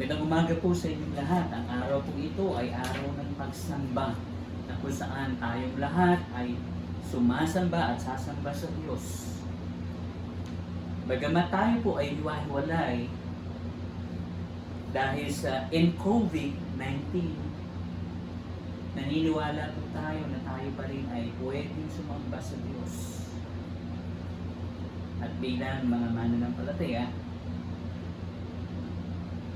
Magandang umaga po sa inyong lahat. Ang araw po ito ay araw ng pagsamba na kung saan tayong lahat ay sumasamba at sasamba sa Diyos. Bagamat tayo po ay hiwa-hiwalay dahil sa COVID-19, naniniwala po tayo na tayo pa rin ay pwedeng sumamba sa Diyos. At bilang mga mananampalataya,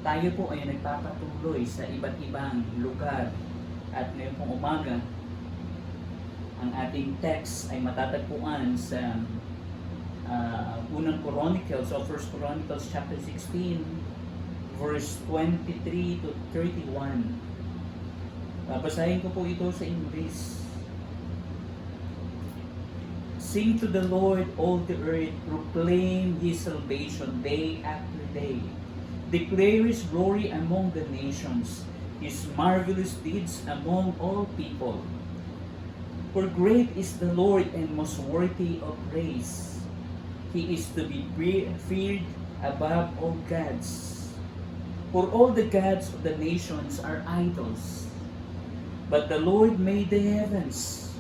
tayo po ay nagpapatuloy sa iba't ibang lugar. At ngayon pong umaga, ang ating text ay matatagpuan sa unang Chronicles o First Chronicles chapter 16, verse 23 to 31. Babasahin ko po ito sa English. Sing to the Lord, all the earth, proclaim His salvation day after day. Declare His glory among the nations, His marvelous deeds among all people. For great is the Lord and most worthy of praise. He is to be feared above all gods. For all the gods of the nations are idols. But the Lord made the heavens.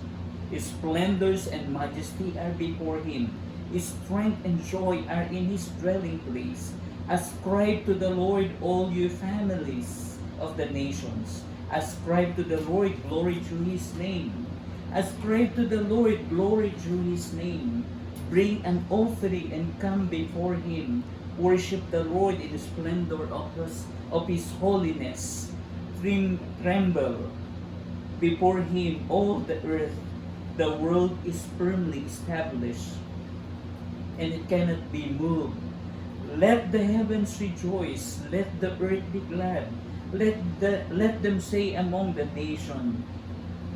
His splendors and majesty are before Him. His strength and joy are in His dwelling place. Ascribe to the Lord, all you families of the nations. Ascribe to the Lord glory through His name. Ascribe to the Lord glory through His name. Bring an offering and come before Him. Worship the Lord in the splendor of His holiness. Tremble before Him, all the earth. The world is firmly established, and it cannot be moved. Let the heavens rejoice, let the earth be glad, let them say among the nation,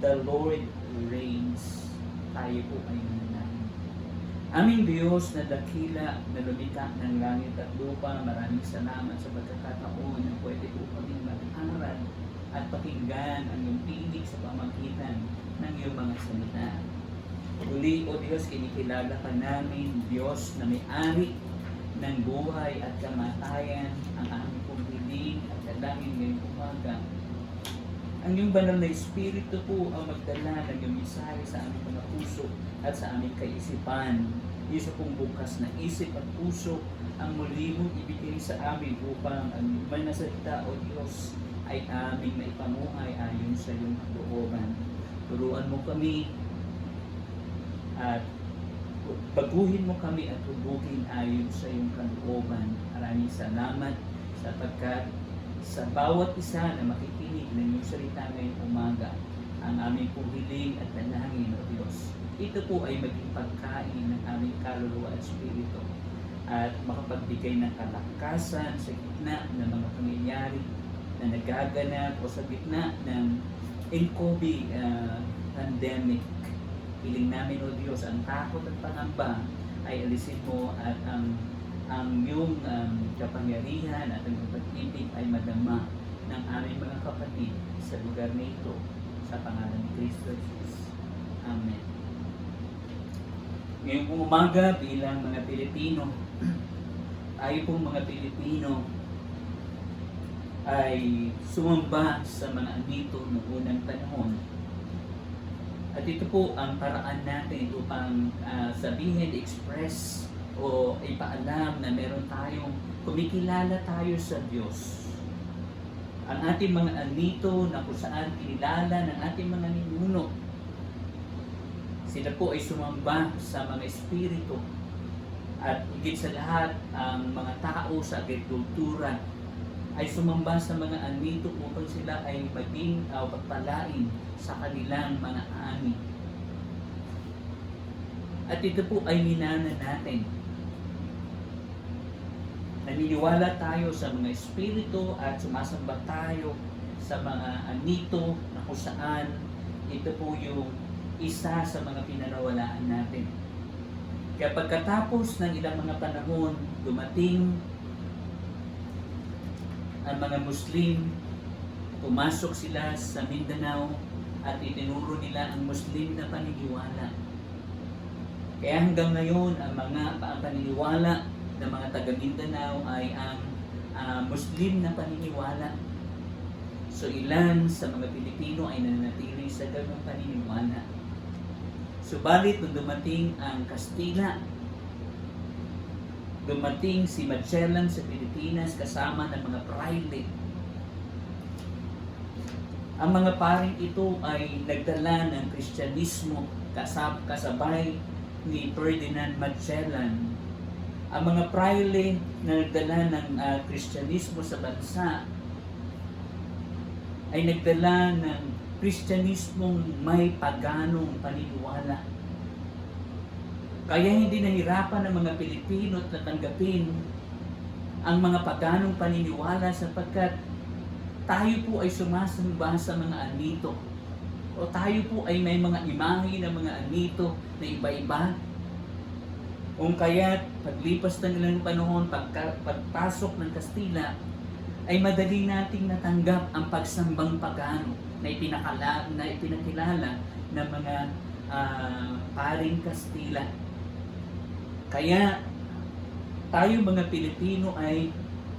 the Lord reigns. Tayo po ay nananahin. Aming Diyos na dakila, na lumikha ng langit at lupa, maraming salamat sa pagkakataon na pwede po kaming mag-aral at pakinggan ang iyong tinig sa pamagitan ng iyong mga salita. Uli, O Diyos, kinikilala ka namin, Diyos na may-ari ng buhay at kamatayan, ang aming pong hiling at dalangin ngayong umaga. Ang iyong banal na Espiritu po ang magdala ng iyong mensahe sa aming mga puso at sa aming kaisipan. Isa pong bukas na isip at puso ang muli mong ibigay sa amin upang ang man na salita, O Diyos, ay aming maipamuhay ayon sa iyong kalooban. Turuan mo kami at baguhin mo kami at hubugin ayon sa iyong kalooban. Maraming salamat sapagkat sa bawat isa na makikinig ng iyong salita ngayong umaga, ang aming pong hiling at dalangin, O Diyos, ito po ay maging pagkain ng aming kaluluwa at spirito at makapagbigay ng kalakasan sa gitna ng mga pangyayari na nagaganap o sa gitna ng COVID pandemic. Hiling namin, O Diyos, ang takot at pangamba ay alisin mo at ang iyong kapangyarihan at ang iyong pag-ibig ay madama ng aming mga kapatid sa lugar na ito sa pangalan ni Kristo Jesus. Amen. Ngayong pong umaga bilang mga Pilipino, tayo pong mga Pilipino ay sumamba sa mga anito noong unang panahon. At ito po ang paraan natin upang sabihin, express o ipaalam na meron tayong kumikilala tayo sa Diyos. Ang ating mga anito na kung saan kinilala ng ating mga ninuno, sila po ay sumamba sa mga espiritu at higit sa lahat ang mga tao sa agrikultura ay sumamba sa mga anito upang sila ay maging pagpalain sa kanilang mga ani. At ito po ay minana natin. Naniniwala tayo sa mga espiritu at sumasamba tayo sa mga anito na kung saan ito po yung isa sa mga pinanawalaan natin. Kaya pagkatapos ng ilang mga panahon, dumating ang mga Muslim, pumasok sila sa Mindanao at itinuro nila ang Muslim na paniniwala. Kaya hanggang ngayon, ang paniniwala ng mga taga Mindanao ay ang Muslim na paniniwala. So ilan sa mga Pilipino ay nananatili sa ganung paniniwala. Subalit nung dumating ang Kastila, dumating si Magellan sa Pilipinas kasama ng mga praile. Ang mga paring ito ay nagdala ng Kristyanismo kasabay ni Ferdinand Magellan. Ang mga praile na nagdala ng Kristyanismo sa bansa ay nagdala ng Kristyanismong may paganong paniniwala. Kaya hindi nahirapan ng mga Pilipino at natanggapin ang mga paganong paniniwala sapagkat tayo po ay sumasamba sa mga anito. O tayo po ay may mga imahe ng mga anito na iba-iba. Kung kaya't paglipas ng ilang panahon, pagpasok ng Kastila, ay madali nating natanggap ang pagsambang pagano na ipinakilala ng mga paring Kastila. Kaya tayo mga Pilipino ay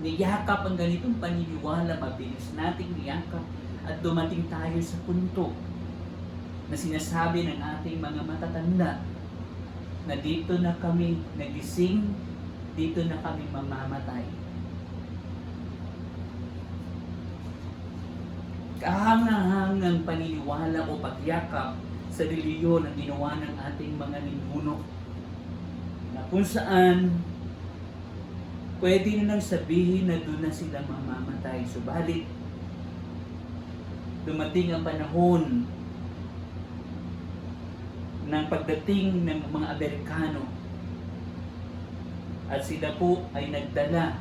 niyakap ang ganitong paniniwala, mabilis nating niyakap at dumating tayo sa punto na sinasabi ng ating mga matatanda na dito na kami nagising, dito na kami mamamatay. Kahangahangang paniniwala o pagyakap sa reliyon ang ginawa ng ating mga ninuno na kung saan pwede na lang sabihin na doon na sila mamamatay. Subalit, dumating ang panahon ng pagdating ng mga Amerikano at sila po ay nagdala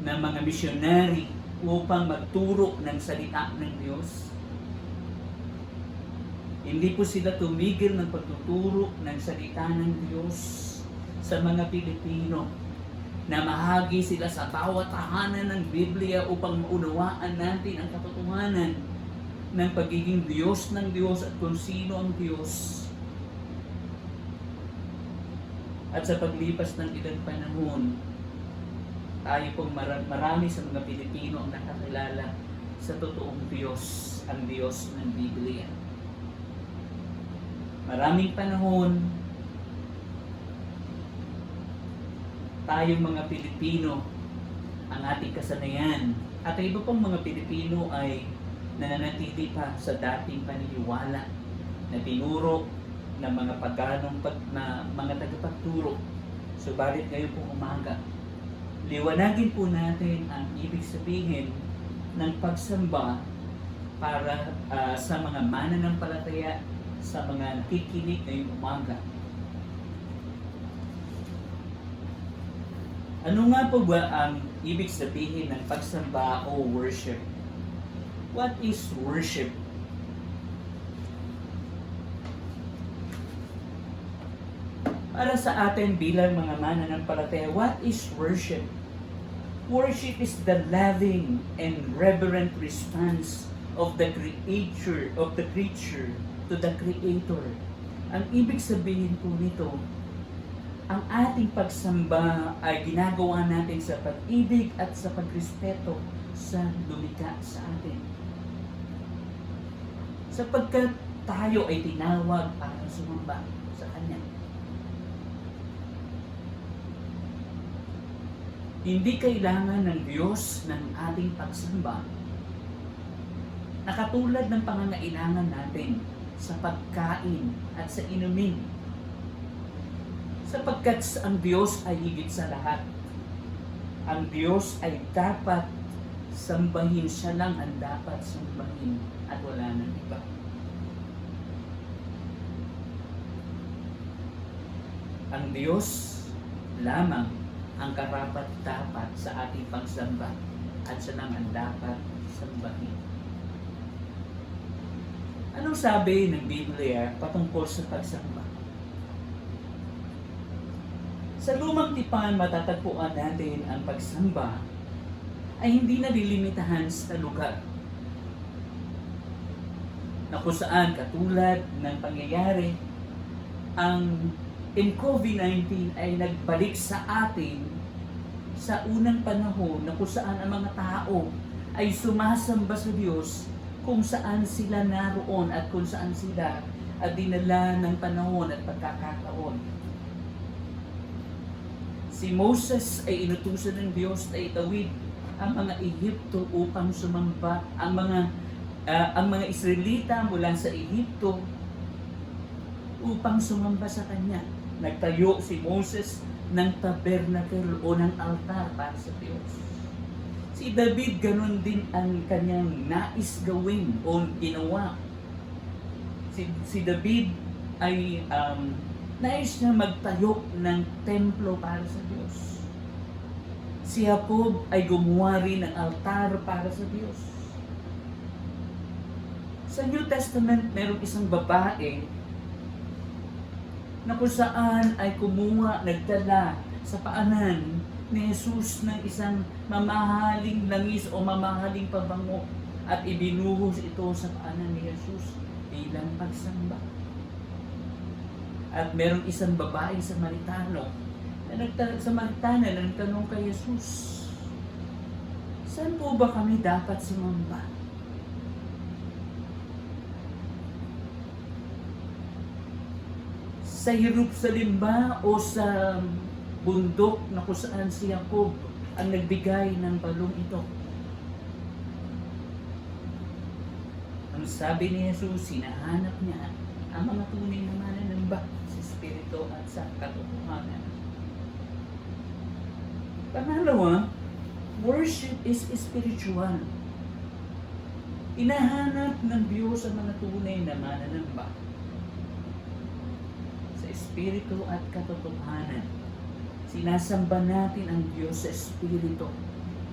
ng mga misyonary upang magturo ng salita ng Diyos. Hindi po sila tumigil ng pagtuturo ng salita ng Diyos sa mga Pilipino, na mahagi sila sa bawat tahanan ng Biblia upang maunawaan natin ang katotohanan ng pagiging Diyos ng Diyos at kung sino ang Diyos. At sa paglipas ng ilang panahon, tayo pong marami sa mga Pilipino ang nakakilala sa totoong Diyos, ang Diyos ng Biblia. Maraming panahon, tayong mga Pilipino, ang ating kasanayan, at iba pang mga Pilipino ay nananatili pa sa dating paniniwala na tinuro ng mga paganong mga tagapagturo. Subalit ngayon po umaga, liwanagin po natin ang ibig sabihin ng pagsamba para sa mga mananampalataya, sa mga nakikinig ngayong umaga. Ano nga po ba ang ibig sabihin ng pagsamba o worship? What is worship? Para sa atin bilang mga mananampalataya, what is worship? Worship is the loving and reverent response of the creature to the Creator. Ang ibig sabihin po nito, ang ating pagsamba ay ginagawa natin sa pag-ibig at sa pagrespeto sa lumikha sa atin. Sapagkat tayo ay tinawag para sumamba sa Kanya. Hindi kailangan ng Diyos ng ating pagsamba na katulad ng pangangailangan natin sa pagkain at sa inumin. Sapagkat ang Diyos ay higit sa lahat. Ang Diyos ay dapat sambahin. Siya lang ang dapat sambahin at wala nang iba. Ang Diyos lamang ang karapat-dapat sa ating pagsamba at siya lang ang dapat sambahin. Anong sabi ng Biblia patungkol sa pagsamba? Sa Lumang Tipan, matatagpuan natin ang pagsamba ay hindi nalilimitahan sa lugar. Na kung saan katulad ng pangyayari, ang COVID-19 ay nagbalik sa atin sa unang panahon na kung saan ang mga tao ay sumasamba sa Diyos kung saan sila naroon at kung saan sila at dinala ng panahon at pagkakataon. Si Moses ay inutusan ng Diyos na itawid ang mga Ehipto upang sumamba ang mga Israelita mula sa Ehipto upang sumamba sa Kanya. Nagtayo si Moses ng tabernacle o ng altar para sa Diyos. Si David, ganun din ang kanyang nais gawin o ginawa. Si David ay nais niya magtayo ng templo para sa Diyos. Si Jacob ay gumawa rin ng altar para sa Diyos. Sa New Testament, mayroong isang babae na kung saan ay nagdala sa paanan ni Jesus ng isang mamahaling langis o mamahaling pabango at ibinuhos ito sa paanan ni Jesus bilang pagsamba. At merong isang babae Samaritana na nagtanong kay Jesus, saan po ba kami dapat sumamba? Sa Jerusalem ba o sa bundok na kung saan si Jacob ang nagbigay ng balong ito? Ang sabi ni Jesus, sinahanap niya ang mga tunay na mananamba sa Espiritu at sa katotohanan. Pangalawa, worship is spiritual. Hinahanap ng Diyos ang mga tunay na mananamba sa Espiritu at katotohanan. Sinasamba natin ang Diyos sa Espiritu,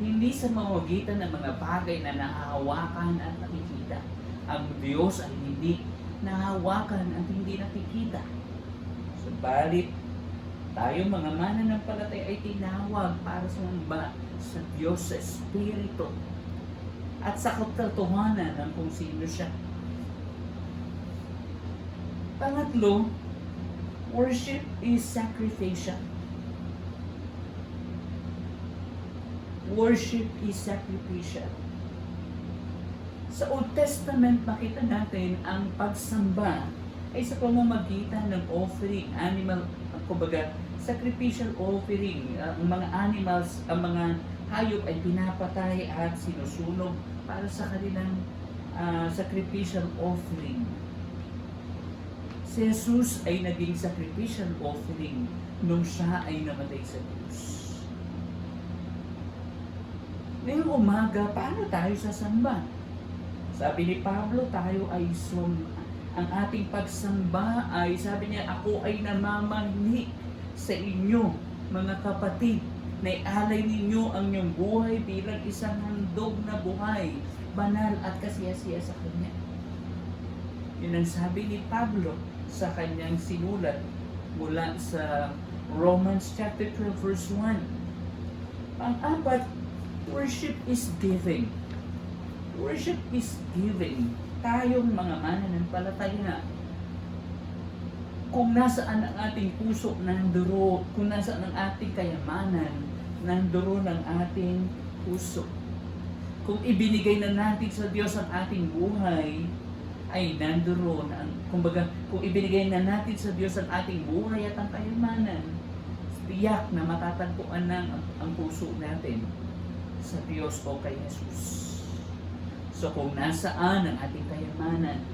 hindi sa mamagitan ng mga bagay na nahahawakan at nakikita. Ang Diyos ay hindi nahahawakan at hindi nakikita. Subalit, tayo mga mananampalataya ay tinawag para sumamba sa Diyos sa Espiritu at sa katotohanan ng kung sino siya. Pangatlo, worship is sacrificial. Worship is sacrificial. Sa Old Testament, makita natin ang pagsamba ay sa pamamagitan ng offering, animal, kumbaga, sacrificial offering. Ang mga animals, ang mga hayop ay pinapatay at sinusunog para sa kanilang sacrificial offering. Si Jesus ay naging sacrificial offering nung siya ay namatay sa Diyos. Ngayong umaga, paano tayo sasamba? Sabi ni Pablo, tayo ay ang ating pagsamba ay, sabi niya, ako ay namamanghi sa inyo, mga kapatid, na ialay ninyo ang inyong buhay bilang isang handog na buhay, banal at kasiyasiya sa Kanya. Yun ang sabi ni Pablo sa kanyang sinulat mula sa Romans chapter 12 verse 1. Pang-apat, worship is giving. Worship is giving. Tayong mga mananampalataya, kung nasaan ang ating puso, nanduro. Kung nasaan ang ating kayamanan, nanduro ng ating puso. Kung ibinigay na natin sa Diyos ang ating buhay, ay nanduro. Kumbaga, kung ibinigay na natin sa Diyos ang ating buhay at ang kayamanan, tiyak na matatagpuan ang puso natin sa Diyos o kay Jesus. So kung nasaan ang ating kayamanan,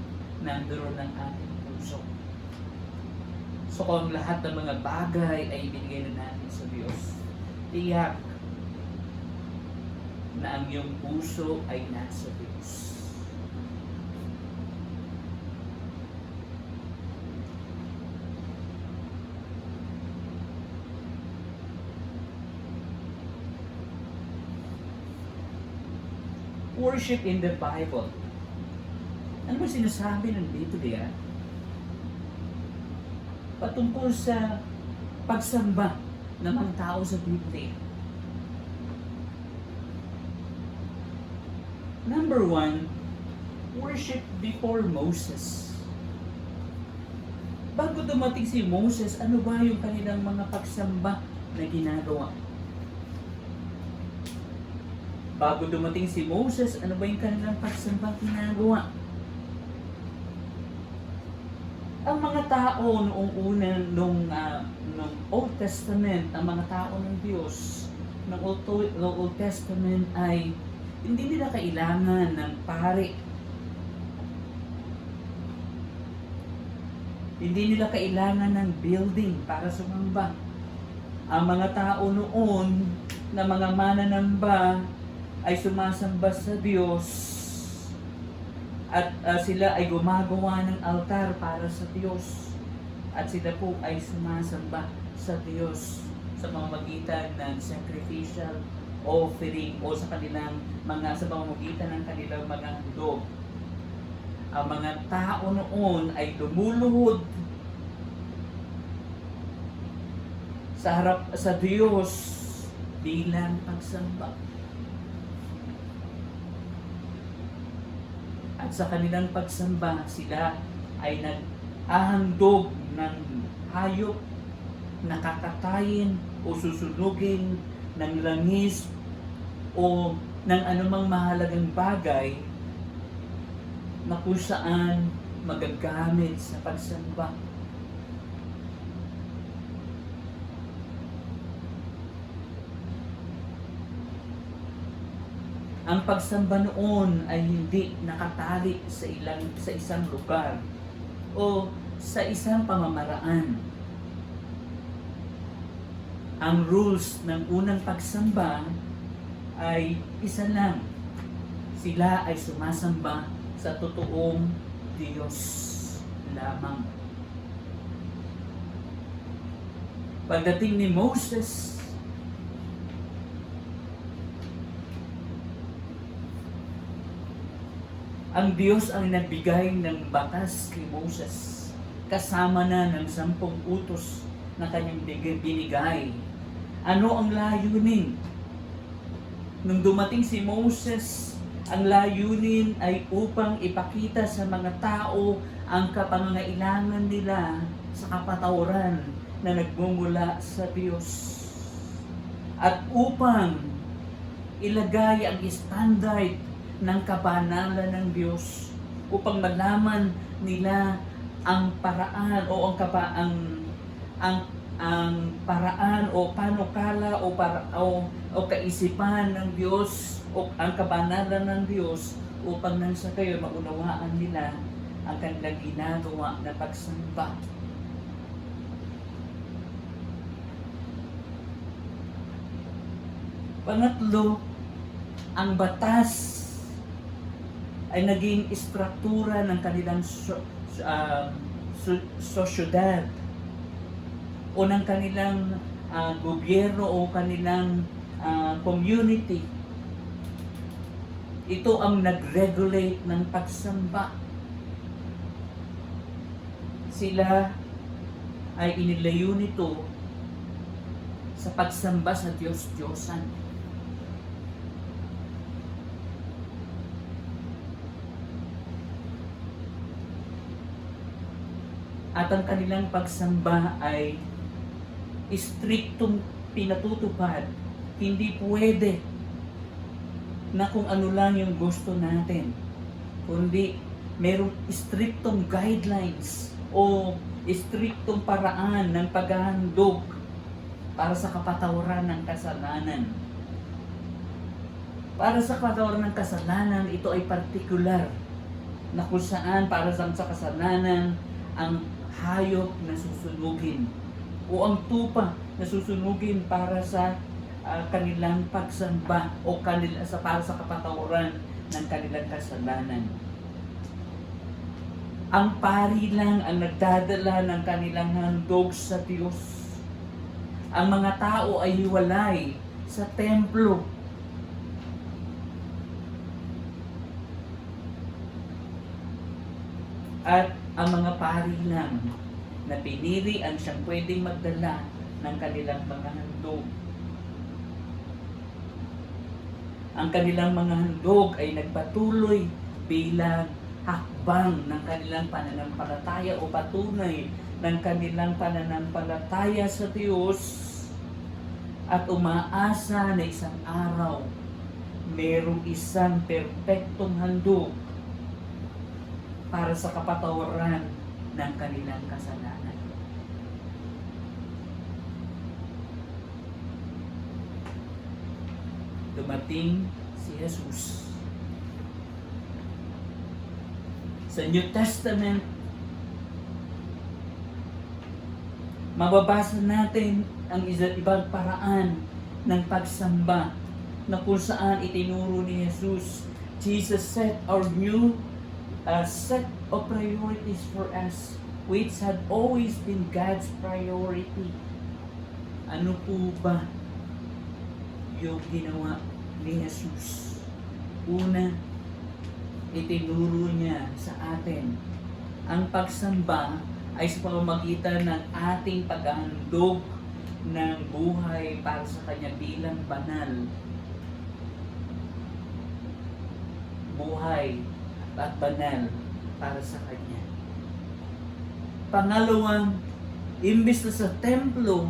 nandoon ang ating puso. So kung lahat ng mga bagay ay ibinigay na natin sa Diyos, tiyak na ang iyong puso ay nasa Diyos. Worship in the Bible. Ano ba sinasabi ng Biblia? Patungkol sa pagsamba ng mga tao sa Biblia. Number 1, worship before Moses. Bago dumating si Moses, ano ba yung kanilang mga pagsamba na ginagawa? Bago dumating si Moses, ano ba yung kanilang pagsambang ginagawa? Ang mga tao noong una, nung Old Testament, ang mga tao ng Diyos, ng Old Testament ay hindi nila kailangan ng pari. Hindi nila kailangan ng building para sumamba. Ang mga tao noon na mga mananamba ay sumasamba sa Diyos at sila ay gumagawa ng altar para sa Diyos at sila po ay sumasamba sa Diyos sa pamamagitan ng sacrificial offering o sa pamamagitan ng kanilang mga handog. Ang mga tao noon ay lumuluhod sa harap sa Diyos bilang pagsamba. At sa kanilang pagsamba, sila ay nag-ahandog ng hayop na kakatayin o susunugin ng langis o ng anumang mahalagang bagay na kung saan magagamit sa pagsamba. Ang pagsamba noon ay hindi nakatali sa isang lugar o sa isang pamamaraan. Ang rules ng unang pagsamba ay isa lang. Sila ay sumasamba sa totoong Diyos lamang. Pagdating ni Moses, ang Diyos ang nagbigay ng batas kay Moses, kasama na ng 10 utos na kanyang binigay. Ano ang layunin? Nung dumating si Moses, ang layunin ay upang ipakita sa mga tao ang kapangangailangan nila sa kapatawaran na nagmumula sa Diyos. At upang ilagay ang standard ng kabanalan ng Diyos upang malaman nila ang paraan o ang paraan o panukala o kaisipan ng Diyos o ang kabanalan ng Diyos upang nang sa kayo maunawaan nila ang kanilang ginagawa na pagsamba. Pangatlo, ang batas ay naging istruktura ng kanilang sosyedad o ng kanilang gobyerno o kanilang community. Ito ang nag-regulate ng pagsamba. Sila ay inilayo nito sa pagsamba sa Diyos-Diyosan. At ang kanilang pagsamba ay istriktong pinatutupad. Hindi pwede na kung ano lang yung gusto natin, kundi merong istriktong guidelines o istriktong paraan ng paghahandog para sa kapatawaran ng kasalanan. Para sa kapatawaran ng kasalanan, ito ay partikular na kung saan para sa kasalanan ang hayop na susunugin o ang tupa na susunugin para sa kanilang pagsamba o para sa kapatawaran ng kanilang kasalanan. Ang pari lang ang nagdadala ng kanilang handog sa Diyos. Ang mga tao ay hiwalay sa templo. At ang mga pari lang na pinili ang siyang pwedeng magdala ng kanilang mga handog. Ang kanilang mga handog ay nagpatuloy bilang hakbang ng kanilang pananampalataya o patunay ng kanilang pananampalataya sa Diyos at umaasa na isang araw merong isang perpektong handog para sa kapatawaran ng kanilang kasalanan. Dumating si Jesus. Sa New Testament, mababasa natin ang ibang paraan ng pagsamba na kung saan itinuro ni Jesus. Jesus set our new set of priorities for us, which had always been God's priority. Ano po ba yung ginawa ni Jesus? Una, itinuro niya sa atin ang pagsamba ay sa pamamagitan ng ating paghahandog ng buhay para sa Kanya bilang banal. Buhay at banal para sa Kanya. Pangalawang, imbes na sa templo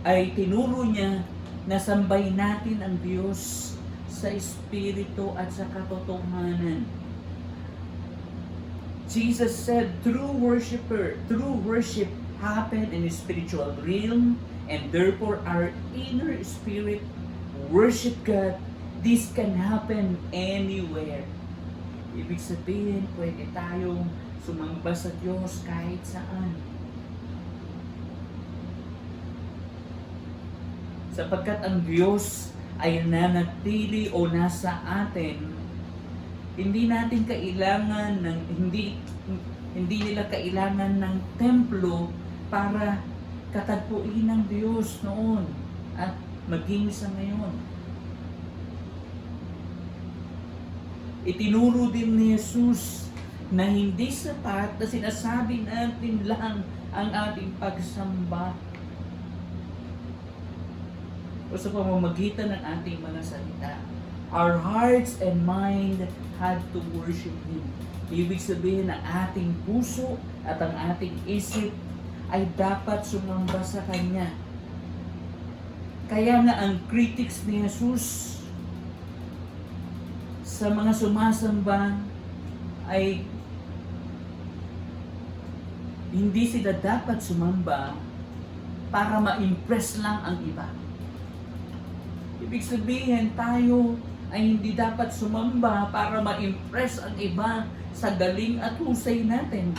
ay tinuro niya na sambahin natin ang Diyos sa Espiritu at sa katotohanan. Jesus said, true worship happen in the spiritual realm, and therefore our inner spirit worship God. This can happen anywhere. Ibig sabihin, pwede tayong sumamba sa Diyos kahit saan. Sapagkat ang Diyos ay nanatili o nasa atin, hindi natin kailangan ng hindi nila kailangan ng templo para katagpuin ng Diyos noon at maging sa ngayon. Itinuro din ni Jesus na hindi sapat na sinasabi natin lang ang ating pagsamba o sa pamamagitan ng ating mga salita. Our hearts and mind had to worship Him. Ibig sabihin na ating puso at ang ating isip ay dapat sumamba sa Kanya. Kaya nga ang critics ni Jesus sa mga sumasamba ay hindi sila dapat sumamba para ma-impress lang ang iba. Ibig sabihin, tayo ay hindi dapat sumamba para ma-impress ang iba sa galing at husay natin.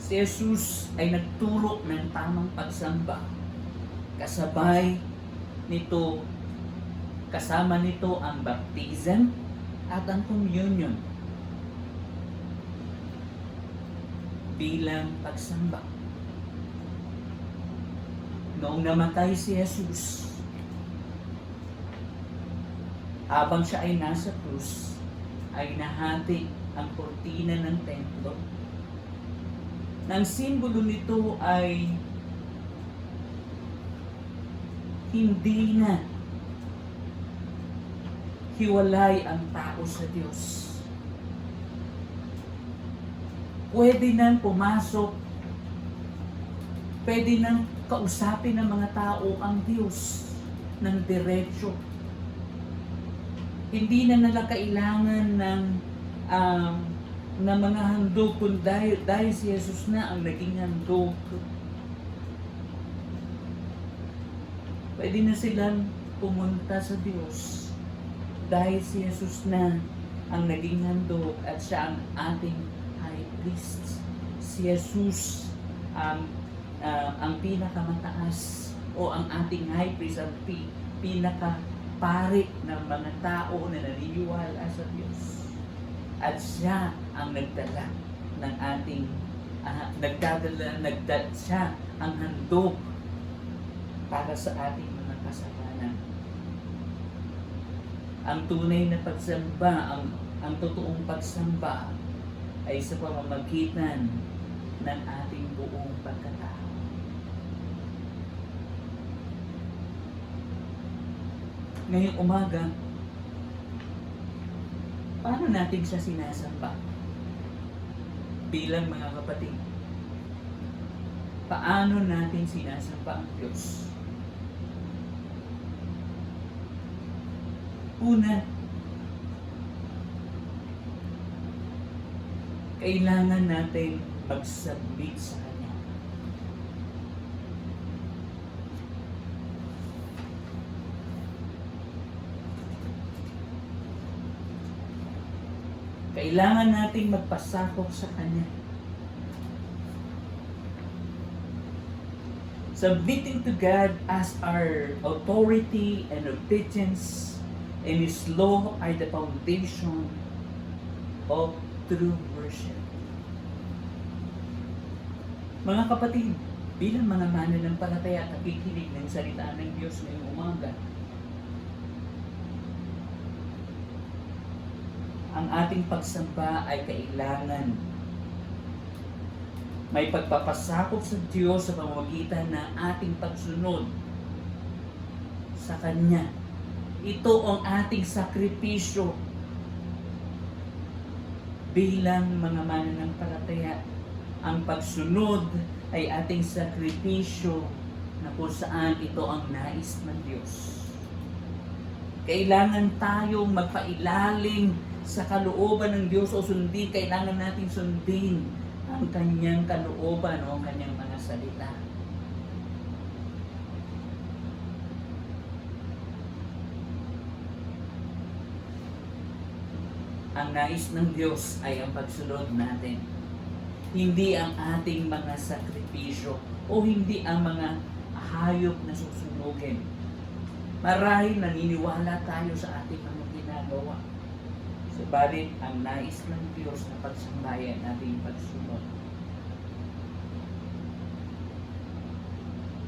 Si Jesus ay nagturo ng tamang pagsamba. Kasabay nito, kasama nito ang baptism at ang communion bilang pagsamba. Noong namatay si Jesus, habang siya ay nasa krus, ay nahati ang kortina ng templo. Ang simbolo nito ay hindi na hiwalay ang tao sa Diyos. Pwede nang pumasok, pwede nang kausapin ng mga tao ang Diyos ng diretso. Hindi na nila kailangan ng mga handog, kung dahil si Jesus na ang naging handog. Pwede na silang pumunta sa Diyos dahil si Jesus na ang naging handog at siya ang ating high priest. Si Jesus ang pinakamataas o ang ating high priest, ang pinakapari ng mga tao na naniniwala sa Diyos. At siya ang nagdala ng ating siya ang handog para sa ating mga kasalanan. Ang tunay na pagsamba, ang totoong pagsamba ay sa pamamagitan ng ating buong pagkatao. Ngayong umaga, Paano natin siya sinasamba? Bilang mga kapatid, paano natin sinasamba ang Diyos? Una, kailangan natin mag-submit sa Kanya. Kailangan nating magpasakop sa Kanya. Submitting to God as our authority and obedience and His law are the foundation of true worship. Mga kapatid, bilang mga mananampalataya at nakikinig ng salita ng Diyos ngayong umaga, ang ating pagsamba ay kailangan may pagpapasakop sa Diyos sa pamamagitan ng ating pagsunod sa Kanya. Ito ang ating sakripisyo bilang mga mananampalataya. Ang pagsunod ay ating sakripisyo na kung saan ito ang nais ng Diyos. Kailangan tayong magpailalim sa kalooban ng Diyos o sundin. Kailangan natin sundin ang Kanyang kalooban o ang Kanyang mga salita. Ang nais ng Diyos ay ang pagsunod natin. Hindi ang ating mga sakripisyo o hindi ang mga hayop na susunugin. Marahil naniniwala tayo sa ating mga ginagawa. Subalit ang nais ng Diyos na pagsambayan ating pagsunod.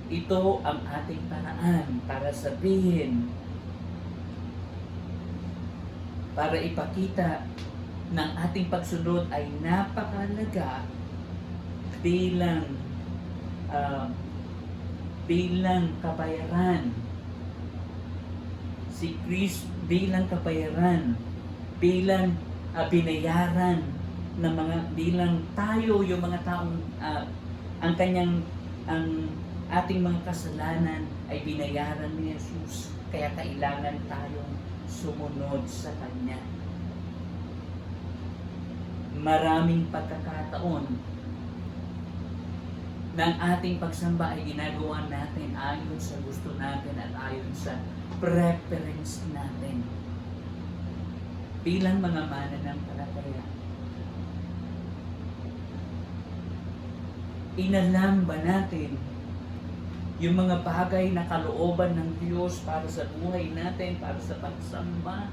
Ito ang ating paraan para sabihin, para ipakita ng ating pagsunod ay napakahalaga bilang kabayaran. Si Christ bilang kabayaran, bilang binayaran ng mga bilang tayo yung mga taong ang ating mga kasalanan ay binayaran ni Jesus, kaya kailangan tayong sumunod sa Kanya. Maraming pagkakataon ng ating pagsamba ay ginagawa natin ayon sa gusto natin at ayon sa preference natin. Bilang mga mananampalataya, inalam ba natin yung mga bagay na kalooban ng Diyos para sa buhay natin, para sa pagsamba?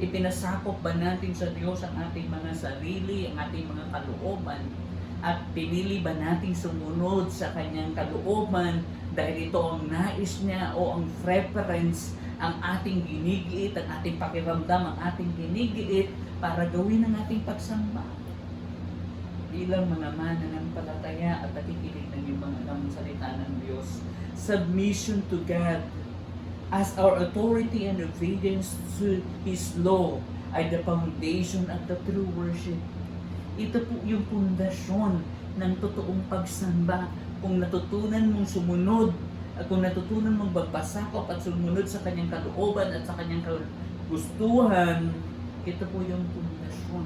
Ipinasakop ba natin sa Diyos ang ating mga sarili, ang ating mga kalooban? At pinili ba nating sumunod sa Kanyang kalooban dahil ito ang nais niya o ang preference, ang ating ginigiit, ang ating pakiramdam, ang ating ginigiit para gawin ang ating pagsamba? Bilang mga mananampalataya at nakikinig ng mga salita ng Diyos, submission to God as our authority and obedience to His law ay the foundation of the true worship. Ito po yung pundasyon ng totoong pagsamba. Kung natutunan mong sumunod, at kung natutunan mong magpasakop at sumunod sa Kanyang kalooban at sa Kanyang gustuhan, ito po yung pundasyon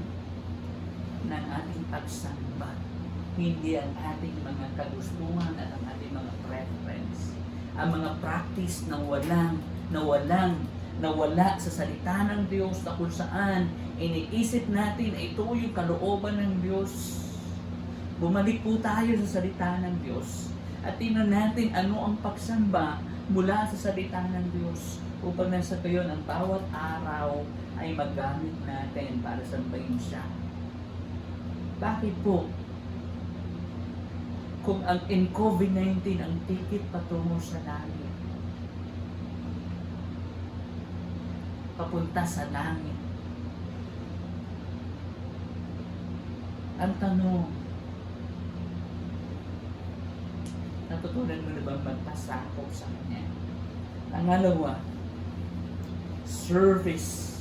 ng ating pagsamba. Hindi ang ating mga kagustuhan at ang ating mga preference. Ang mga practice na nawala sa salita ng Diyos na kung saan iniisip natin ay ito yung kalooban ng Diyos. Bumalik po tayo sa salita ng Diyos at tingnan natin ano ang pagsamba mula sa salita ng Diyos upang nasa gayon ang bawat araw ay magamit natin para sambahin siya. Bakit po? Kung in COVID-19 ang ticket patungo sa langit, papunta sa langit, ang tanong, natutunan mo na ba magpasakop sa Kanya? Pangalawa, service.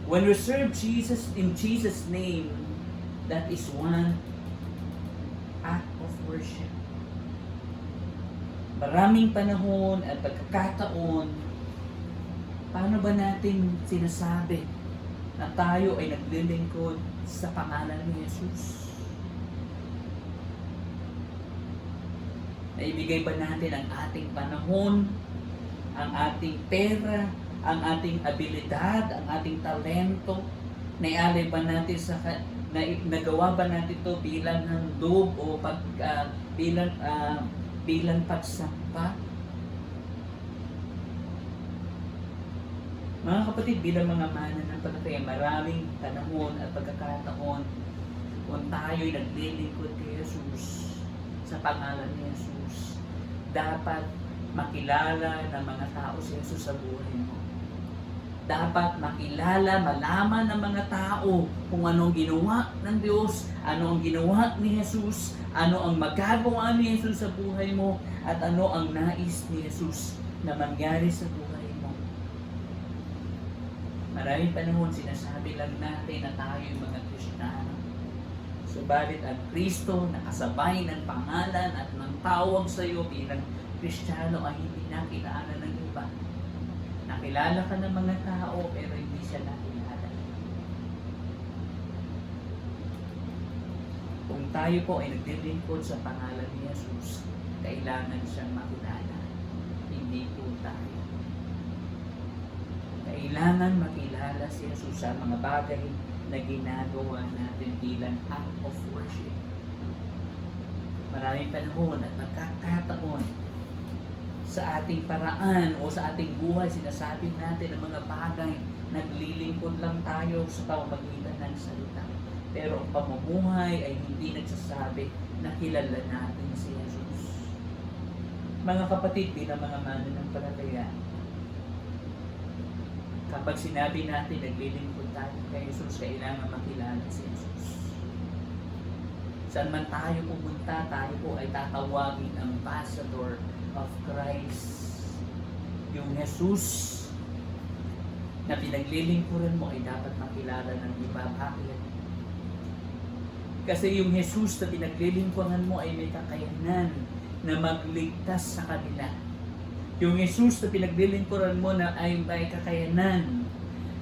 When we serve Jesus in Jesus' name, that is one act of worship. Maraming panahon at pagkakataon, paano ba natin sinasabi na tayo ay naglilingkod sa pangalan ni Jesus? Naibigay ba natin ang ating panahon, ang ating pera, ang ating abilidad, ang ating talento? Naialay ba natin sa nagawa ba natin ito bilang handog o bilang pagsamba? Mga kapatid, bilang mga mananampalataya, maraming panahon at pagkakataon kung tayo'y naglilingkod kay Jesus sa pangalan ni Jesus, dapat makilala ng mga tao si Jesus sa buhay mo. Dapat makilala, malaman ng mga tao kung anong ginawa ng Diyos, ano ang ginawa ni Jesus, ano ang magagawa ni Jesus sa buhay mo, at ano ang nais ni Jesus na mangyari sa buhay mo. Maraming panahon sinasabi lang natin na tayo yung mga Kristiyano. Subalit ang Kristo nakasabay ng pangalan at ng tawag sa iyo bilang Kristiyano ay hindi nakilala ng iba. Nakilala ka ng mga tao pero hindi siya nakilala. Kung tayo po ay naglilingkod sa pangalan ni Jesus, kailangan siyang makilala. Hindi po tayo. Kailangan makilala si Jesus sa mga bagay na ginagawa natin bilang act of worship. Maraming panahon at magkakataon sa ating paraan o sa ating buhay, sinasabi natin ang mga bagay, naglilingkod lang tayo sa pamamagitan ng salita. Pero ang pamumuhay ay hindi nagsasabi na kilala natin si Jesus. Mga kapatid, bilang mga mananampalataya, kapag sinabi natin naglilingkod tayo kay Jesus, kailangan makilala si Jesus. Saan man tayo pumunta, tayo po ay tatawagin ambassador of Christ. Yung Jesus na pinaglilingkuran mo ay dapat makilala ng iba. Bakit? Kasi yung Jesus na pinaglilingkuran mo ay may kakayanan na magligtas sa kanila. Yung Jesus na pinaglilingkuran mo na ay may kakayanan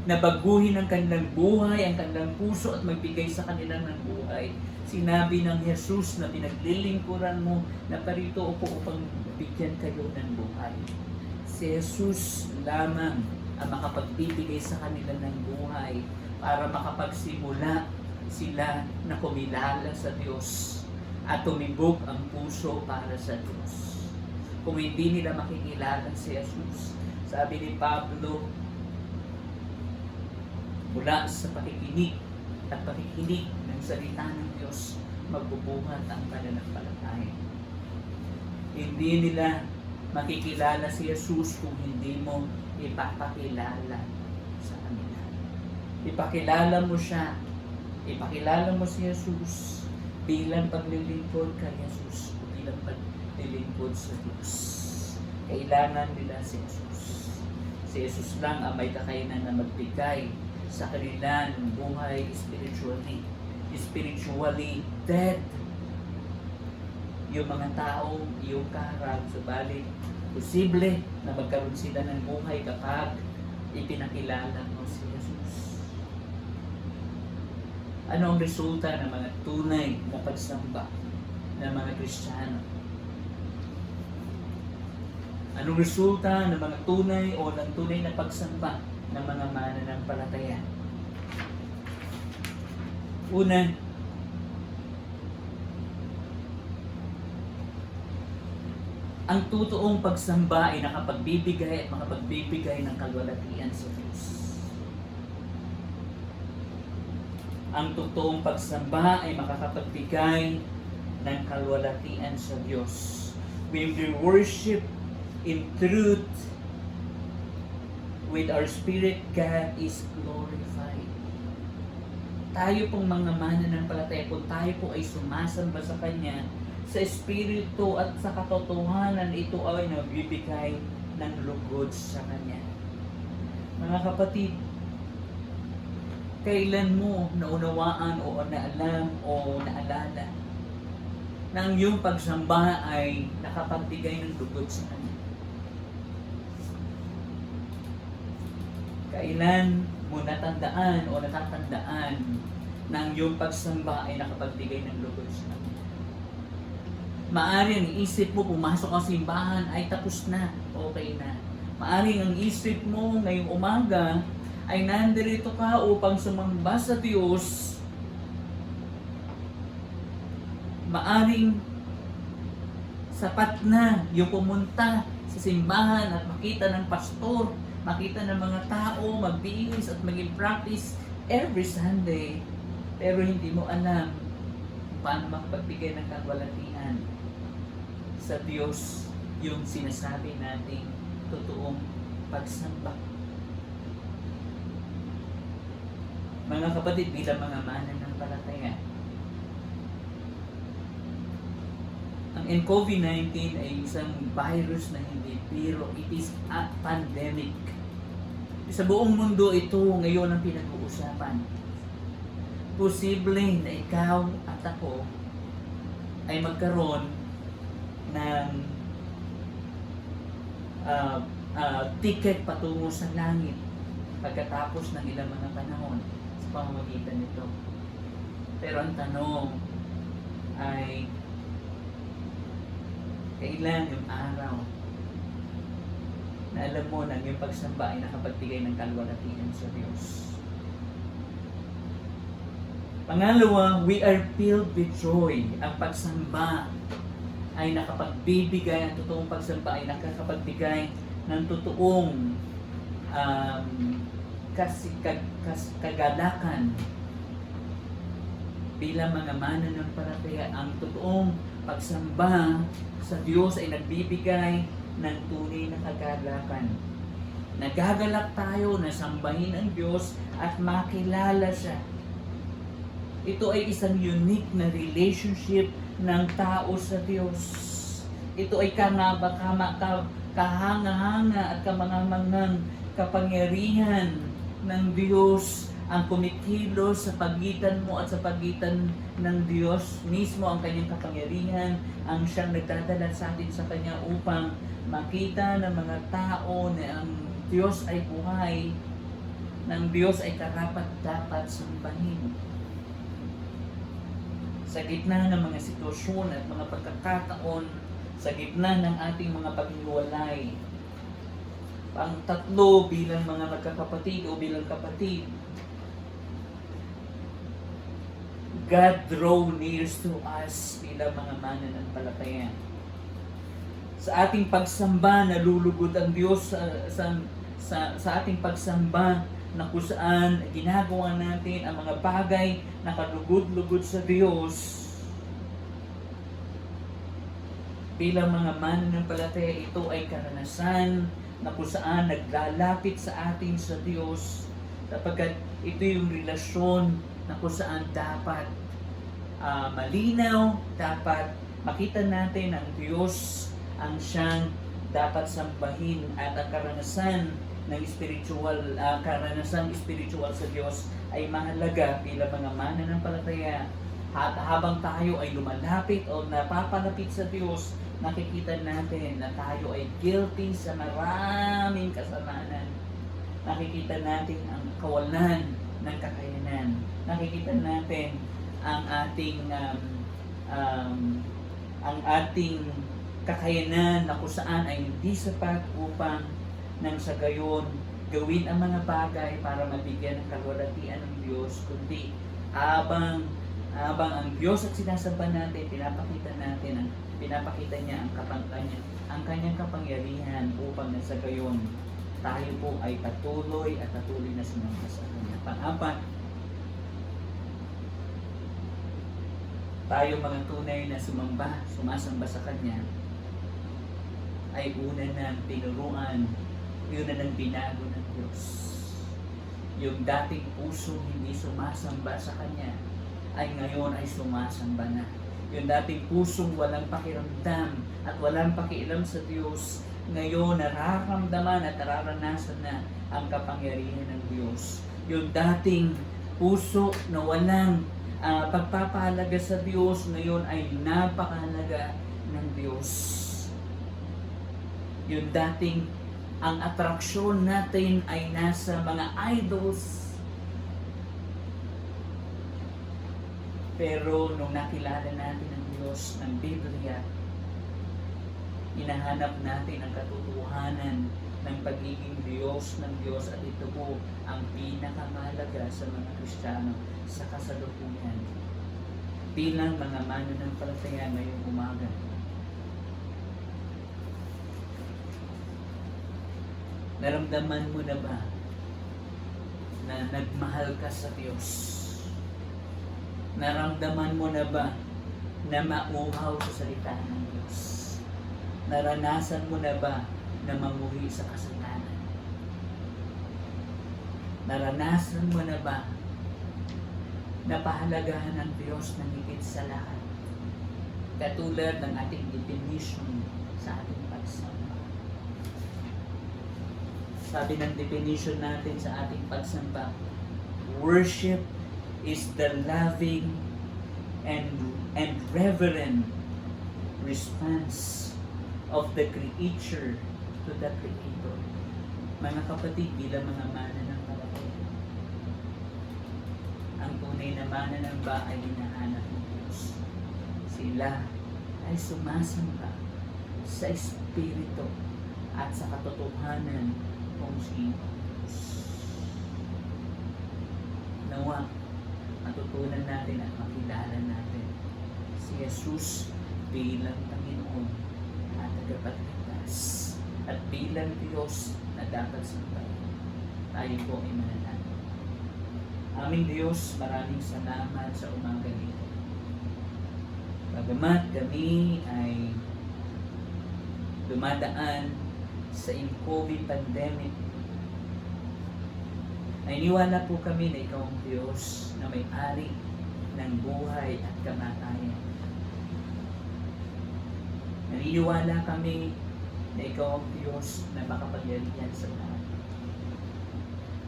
na baguhin ang kanilang buhay, ang kanilang puso at magbigay sa kanila ng buhay. Sinabi ng Jesus na pinaglilingkuran mo na parito ako upang bigyan kayo ng buhay. Si Jesus lamang ang makapagbibigay sa kanila ng buhay para makapagsimula sila na kumilala sa Diyos at tumibok ang puso para sa Diyos. Kung hindi nila makikilala si Jesus, sabi ni Pablo, mula sa pakikinig at pakikinig ng salita ng Diyos, magbubuhat ang pananampalataya. Hindi nila makikilala si Jesus kung hindi mo ipapakilala sa kanila. Ipakilala mo siya. Ipakilala mo si Jesus bilang paglilingkod kay Jesus o bilang paglilingkod sa Diyos. Kailangan nila si Jesus. Si Jesus lang ang may kakayanan na magbigay sa kanilang buhay spiritually dead. Yung mga taong iyong kaharap, subalit posible na magkaroon sila ng buhay kapag ipinakilala mo si Jesus. Ano ang resulta ng mga tunay na pagsamba ng mga Kristiyano? Anong resulta ng mga tunay o ng tunay na pagsamba ng mga mananampalataya? Una, ang totoong pagsamba ay nakapagbibigay at makapagbibigay ng kalwalatian sa Diyos. Ang totoong pagsamba ay makakapagbigay ng kalwalatian sa Diyos. When we worship in truth, with our spirit, God is glorified. Tayo pong mga mananampalataya, kung tayo po ay sumasamba sa Kanya, sa espiritu at sa katotohanan, ito ay nagbibigay ng lugod sa Kanya. Mga kapatid, Kailan mo naunawaan o naalam o naalala na ang iyong pagsamba ay nakapagbigay ng lugod sa Kanya? Kailan mo natandaan o natatandaan na ang iyong pagsamba ay nakapagbigay ng lugod sa Kanya? Maaring ang isip mo pumasok ang simbahan ay tapos na, okay na. Maaring ang isip mo ngayong umaga ay nandirito ka upang sumamba sa Diyos. Maaring sapat na yung pumunta sa simbahan at makita ng pastor, makita ng mga tao, magbihis at mag-practice every Sunday. Pero hindi mo alam kung paano makapagbigay ng kagwalatian sa Diyos yung sinasabi nating totoong pagsamba. Mga kapatid, bilang mga mananampalataya, ang COVID-19 ay isang virus na hindi biro. It is a pandemic. Sa buong mundo ito ngayon ang pinag-uusapan. Posible na ikaw at ako ay magkaroon ng ticket patungo sa langit pagkatapos ng ilang mga panahon sa pamamagitan nito. Pero ang tanong ay kailan yung araw na alam mo na yung pagsamba ay nakapagbigay ng kalwalatian sa Diyos. Pangalawa, we are filled with joy. Ang pagsamba ay nakapagbibigay, ang totoong pagsamba ay nakakapagbigay ng totoong kagalakan. Bilang mga mananampalataya, ang totoong pagsamba sa Diyos ay nagbibigay ng tunay na kagalakan. Nagagalak tayo na sambahin ang Diyos at makilala siya. Ito ay isang unique na relationship ng tao sa Diyos. Ito ay kahanga-hanga at kamangamangang kapangyarihan ng Diyos ang kumikilos sa pagitan mo at sa pagitan ng Diyos mismo. Ang kanyang kapangyarihan ang siyang nagdadala sa atin sa kanya upang makita ng mga tao na ang Diyos ay buhay, ng Diyos ay karapat-dapat sambahin. Sa gitna ng mga sitwasyon at mga pagkakataon, sa gitna ng ating mga paghiwalay, ang tatlo bilang mga magkakapatid o bilang kapatid, God draw near to us bilang mga mananampalataya. Sa ating pagsamba, nalulugod ang Diyos sa ating pagsamba na kung saan ginagawa natin ang mga bagay na kalugod-lugod sa Diyos. Bilang mga mananampalataya, ito ay karanasan na kung saan naglalapit sa atin sa Diyos, sapagkat ito yung relasyon na kung saan dapat malinaw, dapat makita natin ang Diyos ang siyang dapat sambahin, at ang karanasan ng karanasang spiritual sa Diyos ay mahalaga bilang mga mananampalataya. At habang tayo ay lumalapit o napapalapit sa Diyos, nakikita natin na tayo ay guilty sa maraming kasalanan. Nakikita natin ang kawalan ng kakayanan. Nakikita natin ang ating kakayanan na kung saan ay hindi sapat upang nang sa gayon gawin ang mga bagay para mabigyan ng kalwalatian ng Diyos, kundi habang ang Diyos at sinasamba natin, pinapakita niya ang kanyang kapangyarihan upang nang sa gayon tayo po ay patuloy na sumamba sa Kanya. Pang-apat, tayo mga tunay na sumasamba sa Kanya, ay una ng tinuruan, yun na ng binago ng Diyos. Yung dating puso hindi sumasamba sa Kanya, ay ngayon ay sumasamba na. Yung dating pusong walang pakiramdam at walang pakialam sa Diyos, ngayon nararamdaman at nararanasan na ang kapangyarihan ng Diyos. Yung dating puso na walang pagpapahalaga sa Diyos, ngayon ay napakahalaga ng Diyos. Yung dating ang atraksyon natin ay nasa mga idols. Pero nung nakilala natin ang Diyos ng Biblia, hinahanap natin ang katotohanan ng pagiging Diyos ng Diyos, at ito po ang pinakamahalaga sa mga Kristiyano sa kasalukuyan. Bilang mga mananampalataya ngayong umaga, naramdaman mo na ba na nagmahal ka sa Diyos? Naramdaman mo na ba na mauhaw sa salita ng Diyos? Naranasan mo na ba na mamuhi sa kasalanan? Naranasan mo na ba na pahalagahan ng Diyos na higit sa lahat? Katulad ng ating definition sa ating pagsamba. Sabi ng definition natin sa ating pagsamba, worship is the loving and reverent response of the creature to the Creator. Mga kapatid, bilang mga mananampalataya, ang tunay na mananamba ay hinahanap ng Diyos. Sila ay sumasamba sa Espiritu at sa katotohanan kung sino Diyos. Nawa, matutunan natin at makilala natin si Jesus bilang Panginoon at tagapagligtas, at bilang Diyos na dapat sambahin. Tayo po ay manalangin. Aming Diyos, maraming salamat sa umaga nito. Bagamat kami ay dumadaan sa COVID pandemic, naniniwala po kami na Ikaw ang Diyos na may-ari ng buhay at kamatayan. Naniniwala kami na Ikaw ang Diyos na makapangyarihan sa lahat.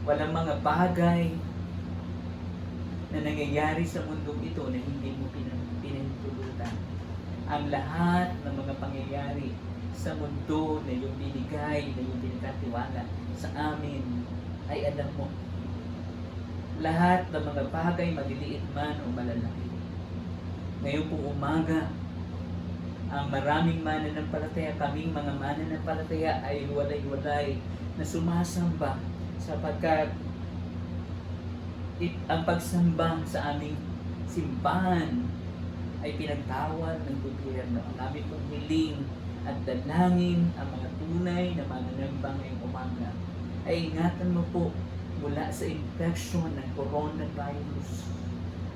Walang mga bagay na nangyayari sa mundong ito na hindi mo pinahintulutan. Ang lahat ng mga pangyayari sa mundo na iyong binigay, na iyong pinagkatiwala sa amin, ay alam mo. Lahat ng mga bagay, maliliit man o malalaki. Ngayon po umaga, ang maraming mananampalataya, kaming mga mananampalataya ay walay-walay na sumasamba, sapagkat ang pagsamba sa aming simbahan ay pinagtawag ng gobyerno. Ang aming pong hiling at dalangin, ang mga tunay na mananamba ngayong umaga, ay ingatan mo po mula sa infection ng coronavirus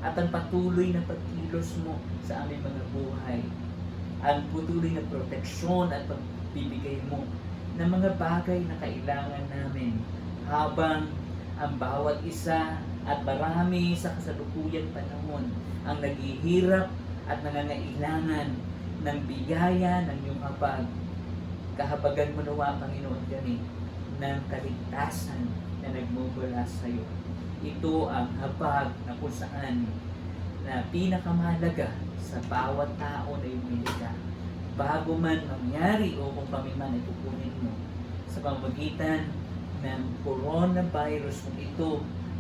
at ang patuloy na pagkilos mo sa aming mga buhay, ang patuloy na proteksyon at pagbibigay mo ng mga bagay na kailangan namin habang ang bawat isa at marami sa kasalukuyang panahon ang naghihirap at nangangailangan ng biyaya ng iyong habag. Kahabagan mo nawa, Panginoon, kami ng kaligtasan na nagmumula sa iyo. Ito ang habag na kung saan na pinakamahalaga sa bawat tao na iyong nilikha. Bago man mangyari o kung kami man ay kukunin mo sa pamamagitan ng coronavirus, kung ito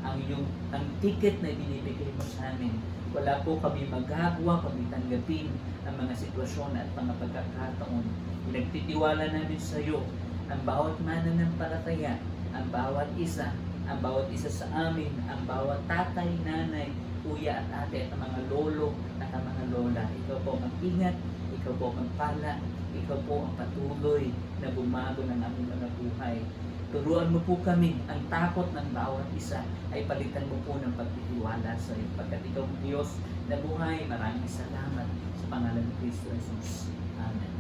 ang ticket na binibigay mo sa amin, wala po kami magagawa kami tanggapin ang mga sitwasyon at mga pagkakataon. Pinagtitiwala namin sa iyo ang bawat mananampalataya, ang bawat isa sa amin, ang bawat tatay, nanay, kuya at ate at ang mga lolo at ang mga lola. Ikaw po mag-ingat, ikaw po magpala, ikaw po ang patuloy na bumago ng aming mga buhay. Turuan mo po kami, ang takot ng bawat isa ay palitan mo po ng pagtitiwala sa iyo. Pagkat ikaw ang Diyos na buhay, maraming salamat sa pangalan ni Kristo Jesus. Amen.